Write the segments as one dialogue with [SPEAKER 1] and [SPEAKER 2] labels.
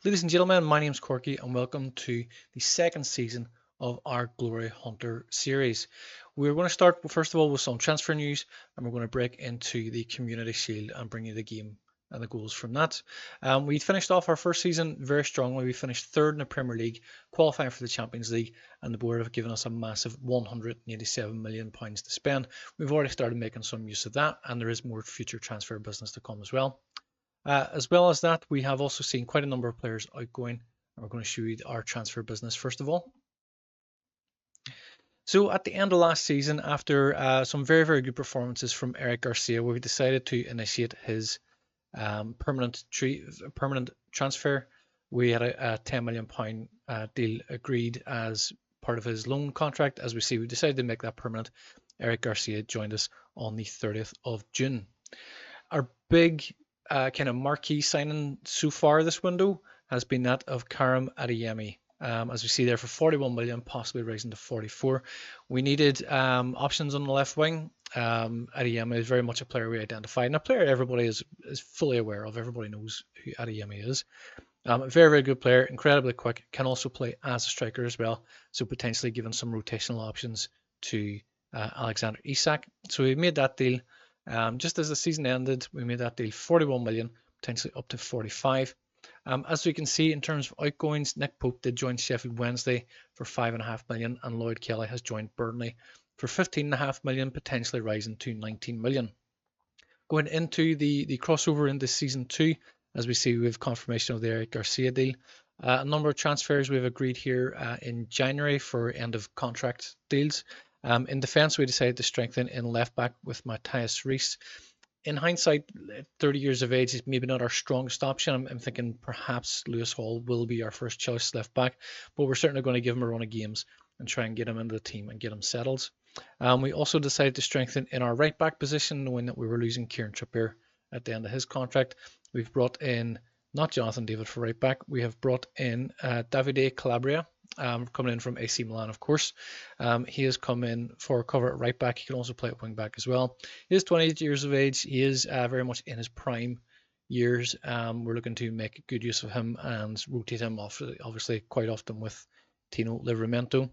[SPEAKER 1] Ladies and gentlemen, my name is Korky and welcome to the second season of our Glory Hunter series. We're going to start first of all with some transfer news and we're going to break into the Community Shield and bring you the game and the goals from that. We finished off our first season very strongly. We finished third in the Premier League, qualifying for the Champions League, and the board have given us a massive £187 million to spend. We've already started making some use of that, and there is more future transfer business to come as well. As well as that, we have also seen quite a number of players outgoing, and we're going to show you our transfer business first of all. So at the end of last season, after some very, very good performances from Eric Garcia, we decided to initiate his permanent transfer. We had a £10 million deal agreed as part of his loan contract. As we see, we decided to make that permanent. Eric Garcia joined us on the 30th of June. Our big kind of marquee signing so far this window has been that of Karim Adeyemi. As we see there, for 41 million, possibly rising to 44. We needed options on the left wing. Adeyemi is very much a player we identified, and a player everybody is fully aware of. Everybody knows who Adeyemi is. Very, very good player, incredibly quick, can also play as a striker as well, so potentially giving some rotational options to Alexander Isak. So we made that deal. Just as the season ended, we made that deal 41 million, potentially up to 45. As we can see, in terms of outgoings, Nick Pope did join Sheffield Wednesday for 5.5 million, and Lloyd Kelly has joined Burnley for 15.5 million, potentially rising to 19 million. Going into the crossover into season 2, as we see, we have confirmation of the Eric Garcia deal. A number of transfers we've agreed here in January for end of contract deals. In defence, we decided to strengthen in left back with Matthias Rees. In hindsight, 30 years of age is maybe not our strongest option. I'm thinking perhaps Lewis Hall will be our first choice left back, but we're certainly going to give him a run of games and try and get him into the team and get him settled. We also decided to strengthen in our right back position, knowing that we were losing Kieran Trippier at the end of his contract. We've brought in not Jonathan David for right back. We have brought in Davide Calabria, coming in from AC Milan, of course. He has come in for cover at right back. He can also play at wing back as well. He is 28 years of age. He is very much in his prime years. We're looking to make good use of him and rotate him off, obviously, quite often with Tino Livramento.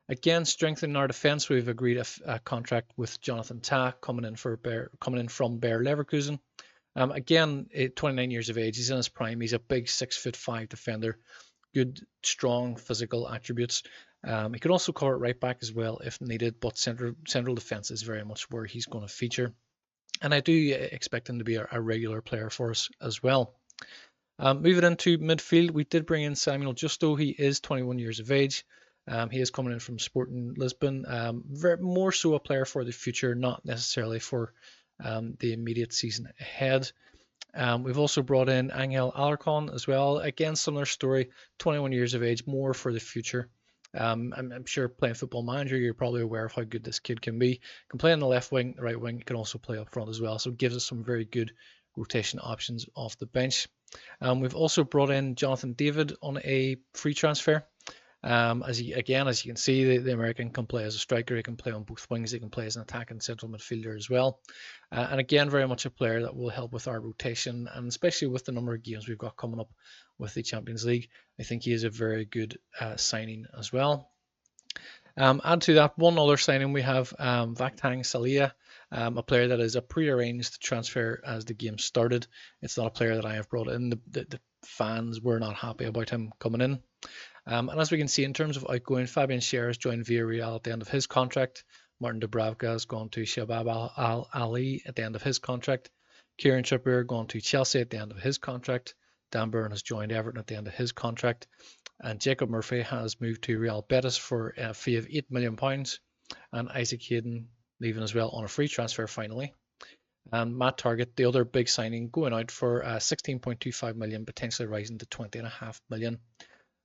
[SPEAKER 1] Again, strengthening our defence, we've agreed a contract with Jonathan Tah coming in from Bayer Leverkusen. Again, 29 years of age. He's in his prime. He's a big 6'5" defender. Good, strong physical attributes. He could also cover at right back as well if needed, but central defence is very much where he's going to feature. And I do expect him to be a regular player for us as well. Moving into midfield, we did bring in Samuel Justo. He is 21 years of age. He is coming in from Sporting Lisbon. More so a player for the future, not necessarily for the immediate season ahead. We've also brought in Angel Alarcon as well. Again, similar story, 21 years of age, more for the future. I'm sure playing Football Manager, you're probably aware of how good this kid can be. Can play on the left wing, the right wing, can also play up front as well. So it gives us some very good rotation options off the bench. We've also brought in Jonathan David on a free transfer. As you can see, the American can play as a striker. He can play on both wings. He can play as an attacking central midfielder as well. And again, very much a player that will help with our rotation, and especially with the number of games we've got coming up with the Champions League. I think he is a very good signing as well. Add to that one other signing, we have Vaktang Salia, a player that is a pre-arranged transfer as the game started. It's not a player that I have brought in. The fans were not happy about him coming in. And as we can see, in terms of outgoing, Fabian Schär has joined Villarreal at the end of his contract. Martin Dubravka has gone to Shabab Al-Ali at the end of his contract. Kieran Trippier gone to Chelsea at the end of his contract. Dan Burn has joined Everton at the end of his contract. And Jacob Murphy has moved to Real Betis for a fee of £8 million. And Isaac Hayden leaving as well on a free transfer finally. And Matt Target, the other big signing, going out for 16.25 million, potentially rising to 20.5 million.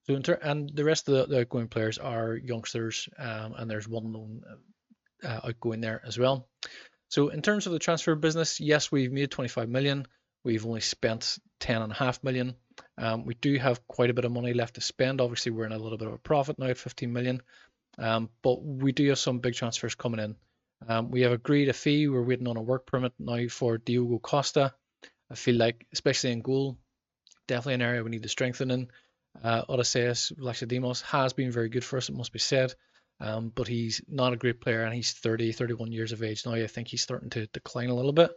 [SPEAKER 1] So and the rest of the outgoing players are youngsters, and there's one known outgoing there as well. So in terms of the transfer business, yes, we've made 25 million. We've only spent 10.5 million. We do have quite a bit of money left to spend. Obviously, we're in a little bit of a profit now at 15 million, but we do have some big transfers coming in. We have agreed a fee. We're waiting on a work permit now for Diogo Costa. I feel like, especially in goal, definitely an area we need to strengthen in. Odysseus Vlachodimos has been very good for us, it must be said. But he's not a great player, and he's 30, 31 years of age now. I think he's starting to decline a little bit.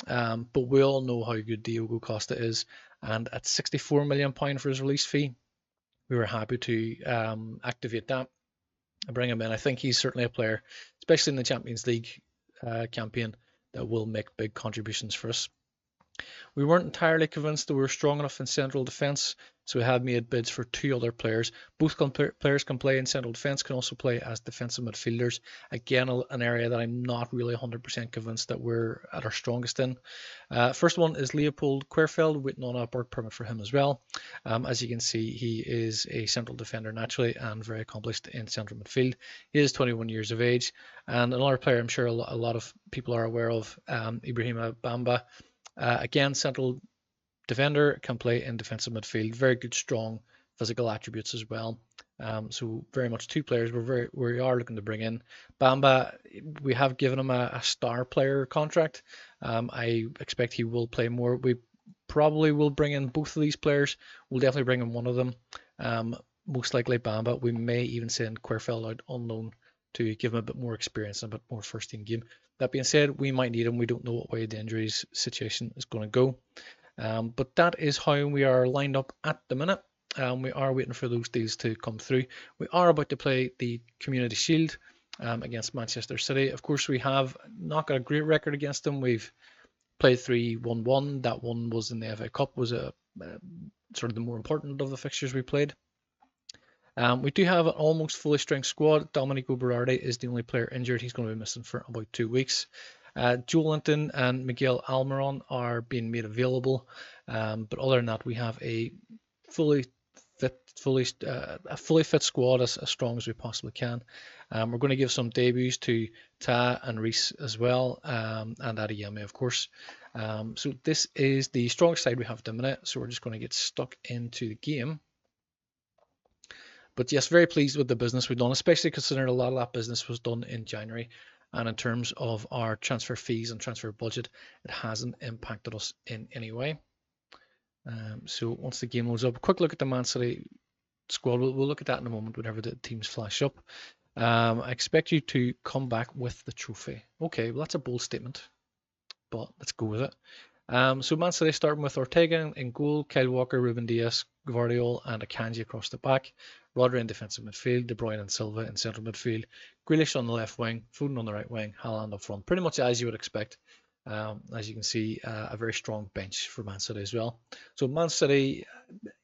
[SPEAKER 1] But we all know how good Diogo Costa is, and at £64 million for his release fee, we were happy to activate that and bring him in. I think he's certainly a player, especially in the Champions League campaign, that will make big contributions for us. We weren't entirely convinced that we were strong enough in central defence, so we have made bids for 2 other players. Both players can play in central defence, can also play as defensive midfielders. Again, an area that I'm not really 100% convinced that we're at our strongest in. First one is Leopold Querfeld, waiting on a work permit for him as well. As you can see, he is a central defender naturally and very accomplished in central midfield. He is 21 years of age. And another player I'm sure a lot of people are aware of, Ibrahima Bamba. Again, central defender, can play in defensive midfield. Very good, strong physical attributes as well. So very much 2 players we are looking to bring in. Bamba, we have given him a star player contract. I expect he will play more. We probably will bring in both of these players. We'll definitely bring in one of them. Most likely Bamba. We may even send Querfeld out on loan to give him a bit more experience and a bit more first team game. That being said, we might need him. We don't know what way the injuries situation is going to go. But that is how we are lined up at the minute. We are waiting for those deals to come through. We are about to play the Community Shield against Manchester City. Of course, we have not got a great record against them. We've played 3-1-1. That one was in the FA Cup, was sort of the more important of the fixtures we played. We do have an almost fully strength squad. Domenico Berardi is the only player injured. He's going to be missing for about 2 weeks. Joel Linton and Miguel Almiron are being made available. But other than that, we have a fully fit squad as strong as we possibly can. We're going to give some debuts to Ta and Reese as well, and Adeyemi, of course. So this is the strongest side we have at the minute. So we're just going to get stuck into the game. But yes, very pleased with the business we've done, especially considering a lot of that business was done in January. And in terms of our transfer fees and transfer budget, it hasn't impacted us in any way. So once the game loads up, a quick look at the Man City squad. We'll look at that in a moment whenever the teams flash up. I expect you to come back with the trophy. Okay, well that's a bold statement, but let's go with it. So Man City starting with Ortega in goal, Kyle Walker, Ruben Dias, Gvardiol and Akanji across the back. Rodri in defensive midfield, De Bruyne and Silva in central midfield, Grealish on the left wing, Foden on the right wing, Haaland up front. Pretty much as you would expect. As you can see, a very strong bench for Man City as well. So Man City,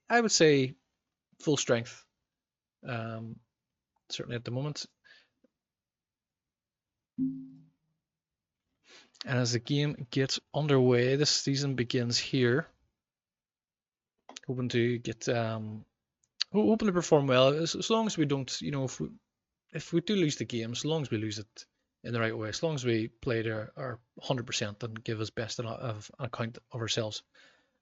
[SPEAKER 1] I would say full strength, certainly at the moment. And as the game gets underway, this season begins here. Hoping to get, hoping to perform well. As long as we don't, if we do lose the game, as long as we lose it in the right way, as long as we play our 100% and give as best of an account of ourselves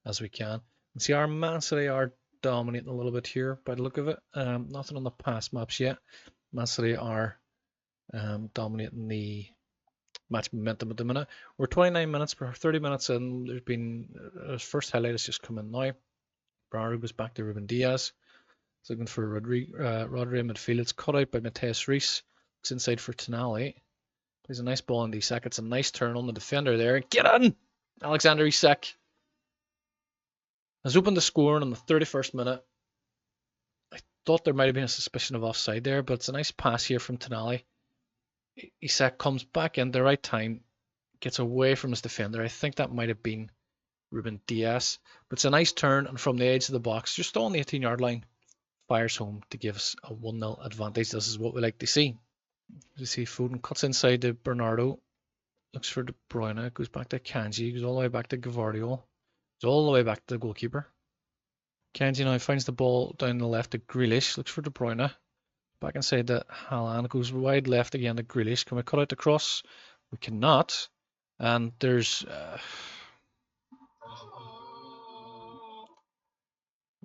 [SPEAKER 1] as we can. And see, our Man City are dominating a little bit here by the look of it. Nothing on the pass maps yet. Man City are dominating the match momentum at the minute. We're 29 minutes, per 30 minutes in. There's been his first highlight has just come in now. Bernardo goes back to Ruben Dias. He's looking for Rodri in midfield. It's cut out by Mateus Reese. Looks inside for Tonali. Plays a nice ball in Isak. It's a nice turn on the defender there. Get in! Alexander Isak has opened the scoring on the 31st minute. I thought there might have been a suspicion of offside there, but it's a nice pass here from Tonali. Isak comes back in the right time, gets away from his defender. I think that might have been Ruben Dias, but it's a nice turn, and from the edge of the box, just on the 18-yard line, fires home to give us a 1-0 advantage. This is what we like to see. You see Foden cuts inside to Bernardo, looks for De Bruyne, goes back to Kanji, goes all the way back to Gvardiol, goes all the way back to the goalkeeper. Kanji now finds the ball down the left to Grealish, looks for De Bruyne, back inside to Haaland, goes wide left again to Grealish. Can we cut out the cross? We cannot. And there's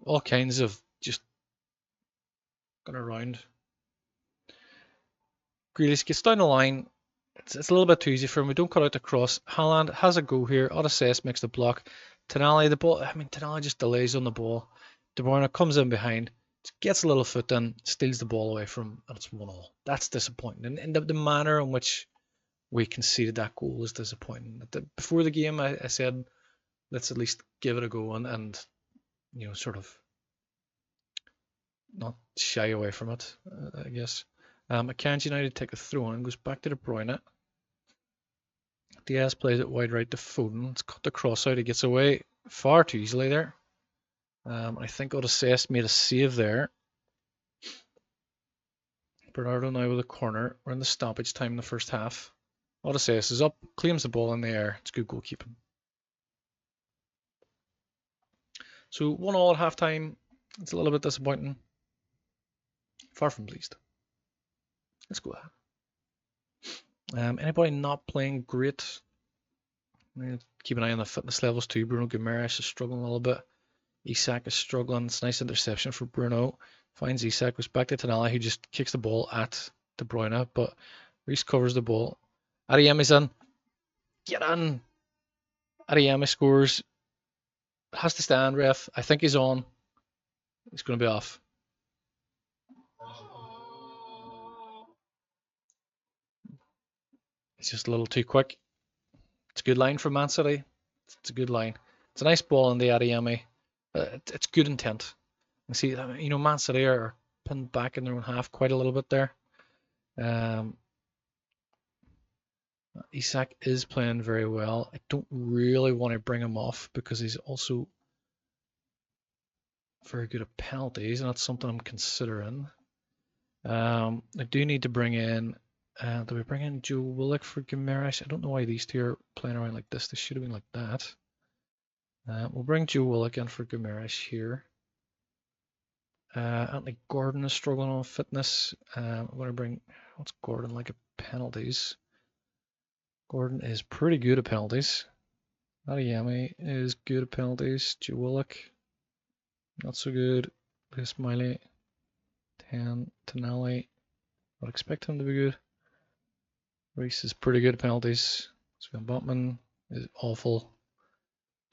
[SPEAKER 1] all kinds of just going around. Grealish gets down the line. It's a little bit too easy for him. We don't cut out the cross. Haaland has a go here. Odysseus makes the block. Tonali, the ball. I mean, Tonali just delays on the ball. De Bruyne comes in behind, gets a little foot in, steals the ball away from, and it's 1-1. That's disappointing. And the manner in which we conceded that goal was disappointing. Before the game, I said, let's at least give it a go and sort of not shy away from it, I guess. Akanji United take a throw and goes back to De Bruyne. Diaz plays it wide right to Foden. It's cut the cross out. He gets away far too easily there. I think Odysseus made a save there. Bernardo now with a corner. We're in the stoppage time in the first half. Odysseus is up, claims the ball in the air. It's good goalkeeping. So 1-1 at half time. It's a little bit disappointing. Far from pleased. Let's go ahead. Anybody not playing great? Keep an eye on the fitness levels too. Bruno Guimaraes is struggling a little bit. Isak is struggling. It's a nice interception for Bruno. Finds Isak, goes back to Tonali, who just kicks the ball at De Bruyne, but Reece covers the ball. Adeyemi's in. Get in! Adeyemi scores. Has to stand, ref. I think he's on. He's going to be off. It's just a little too quick. It's a good line from Man City. It's a good line. It's a nice ball in the Adeyemi. It's good intent. You see, Man City are pinned back in their own half quite a little bit there. Isak is playing very well. I don't really want to bring him off because he's also very good at penalties, and that's something I'm considering. I do need to bring in. Do we bring in Joe Willock for Guimaraes? I don't know why these two are playing around like this. They should have been like that. We'll bring Joe Willock in for Guimaraes here. Anthony Gordon is struggling on fitness. I'm going to bring. What's Gordon like at penalties? Gordon is pretty good at penalties. Adeyemi is good at penalties. Joe Willock, not so good. Lewis Miley, 10. Tonali, I'd expect him to be good. Reece is pretty good at penalties. Sven Botman is awful.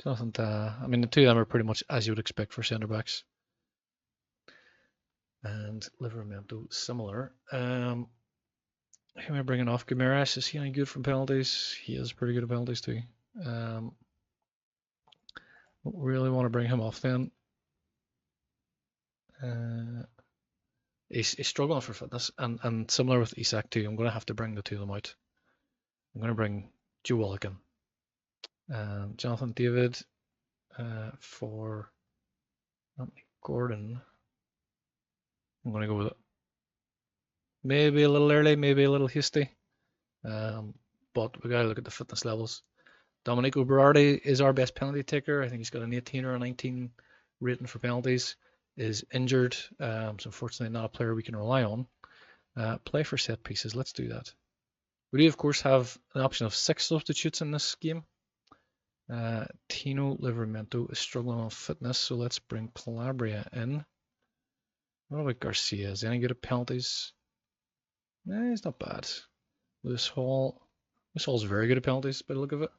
[SPEAKER 1] Jonathan, the two of them are pretty much as you would expect for centre backs. And Livramento similar. Who am I bringing off? Guimaraes, is he any good from penalties? He is pretty good at penalties too. Don't really want to bring him off then. He's struggling for fitness, and similar with Isak too. I'm going to have to bring the two of them out. I'm going to bring Joe Willock in. Jonathan David for Anthony Gordon. I'm going to go with it. Maybe a little early, maybe a little hasty. But we got to look at the fitness levels. Domenico Berardi is our best penalty taker. I think he's got an 18 or a 19 rating for penalties. Is injured, so unfortunately not a player we can rely on. Play for set pieces. Let's do that. We do, of course, have an option of 6 substitutes in this game. Tino Livramento is struggling on fitness, so let's bring Calabria in. What about Garcia? Is he any good at penalties? Nah, he's not bad. Lewis Hall's very good at penalties by the look of it.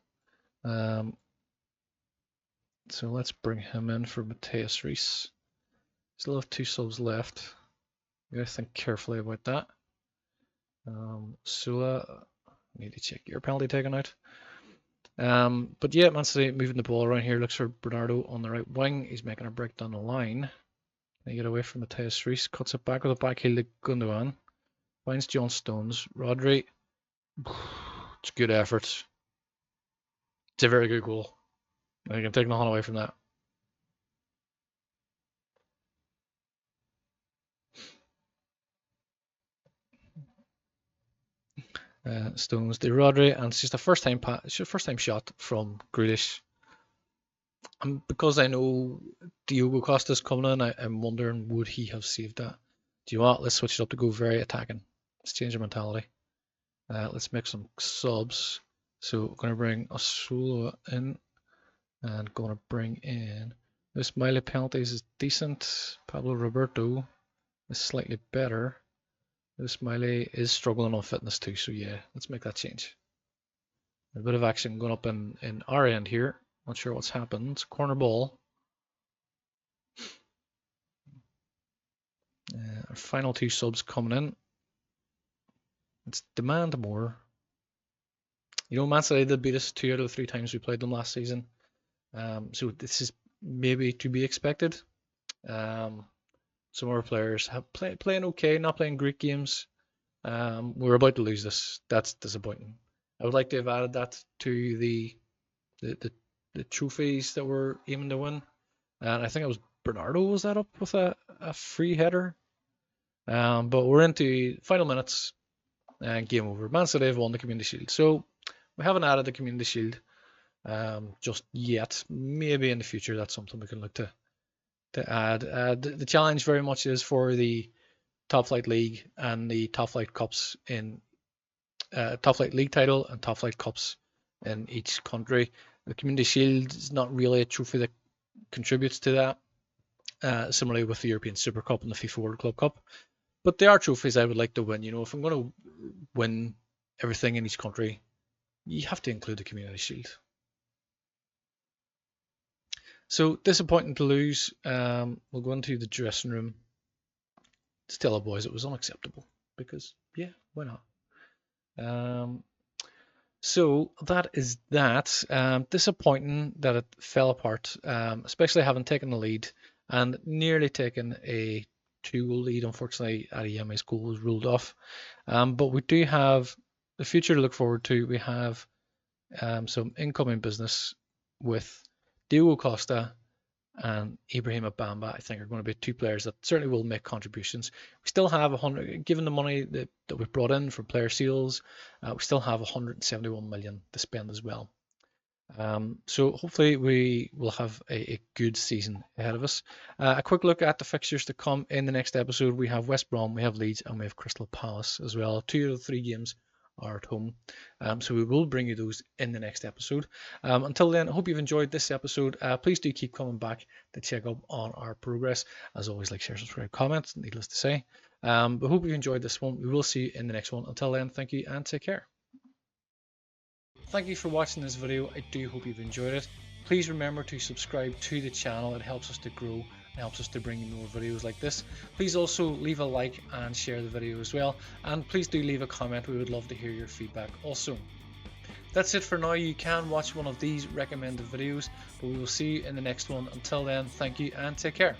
[SPEAKER 1] So let's bring him in for Mateus Reece. Still have 2 subs left. You gotta think carefully about that. Sula, need to check your penalty taken out. But yeah, Man City moving the ball around here. Looks for Bernardo on the right wing. He's making a break down the line. They get away from Mateus Reece. Cuts it back with a backheel to Gundogan. Finds John Stones. Rodri. It's good effort. It's a very good goal. I can take nothing away from that. Stones to Rodri, and it's just a first time shot from Grealish. And because I know Diogo Costa's coming in, I'm wondering, would he have saved that? Do you know what? Let's switch it up to go very attacking. Let's change our mentality. Let's make some subs. So we're going to bring Osula in, and going to bring in this Miley penalties is decent. Pablo Roberto is slightly better. This Miley is struggling on fitness too, so yeah, let's make that change. A bit of action going up in our end here. Not sure what's happened. Corner ball. Our final 2 subs coming in. Let's demand more. You know, Man City did beat us 2 out of the 3 times we played them last season. So this is maybe to be expected. Some of our players have playing okay, not playing great games. We're about to lose this. That's disappointing. I would like to have added that to the trophies that we're aiming to win. And I think it was Bernardo was that up with a free header. But we're into final minutes and game over. Man City have won the Community Shield. So we haven't added the Community Shield just yet. Maybe in the future that's something we can look to add. The challenge very much is for the Top Flight League and the Top Flight Cups in Top Flight League title and Top Flight Cups in each country. The Community Shield is not really a trophy that contributes to that. Similarly with the European Super Cup and the FIFA World Club Cup. But they are trophies I would like to win. You know, if I'm going to win everything in each country, you have to include the Community Shield. So disappointing to lose. We'll go into the dressing room. To tell our boys it was unacceptable because yeah, why not? So that is that. Disappointing that it fell apart, especially having taken the lead and nearly taken a 2-goal lead. Unfortunately, Adiyeme's goal was ruled off. But we do have the future to look forward to. We have some incoming business with Diogo Costa and Ibrahim Bamba. I think are going to be 2 players that certainly will make contributions. We still have 100, given the money that we've brought in for player sales, we still have 171 million to spend as well. So hopefully we will have a good season ahead of us. A quick look at the fixtures to come in the next episode. We have West Brom, we have Leeds, and we have Crystal Palace as well. 2 out of 3 games are at home. So we will bring you those in the next episode. Until then, I hope you've enjoyed this episode. Please do keep coming back to check up on our progress. As always, like, share, subscribe, comment, needless to say. But hope you enjoyed this one. We will see you in the next one. Until then, thank you and take care. Thank you for watching this video. I do hope you've enjoyed it. Please remember to subscribe to the channel. It helps us to grow. It helps us to bring you more videos like this. Please also leave a like and share the video as well. And please do leave a comment. We would love to hear your feedback also. That's it for now. You can watch one of these recommended videos, but we will see you in the next one. Until then, thank you and take care.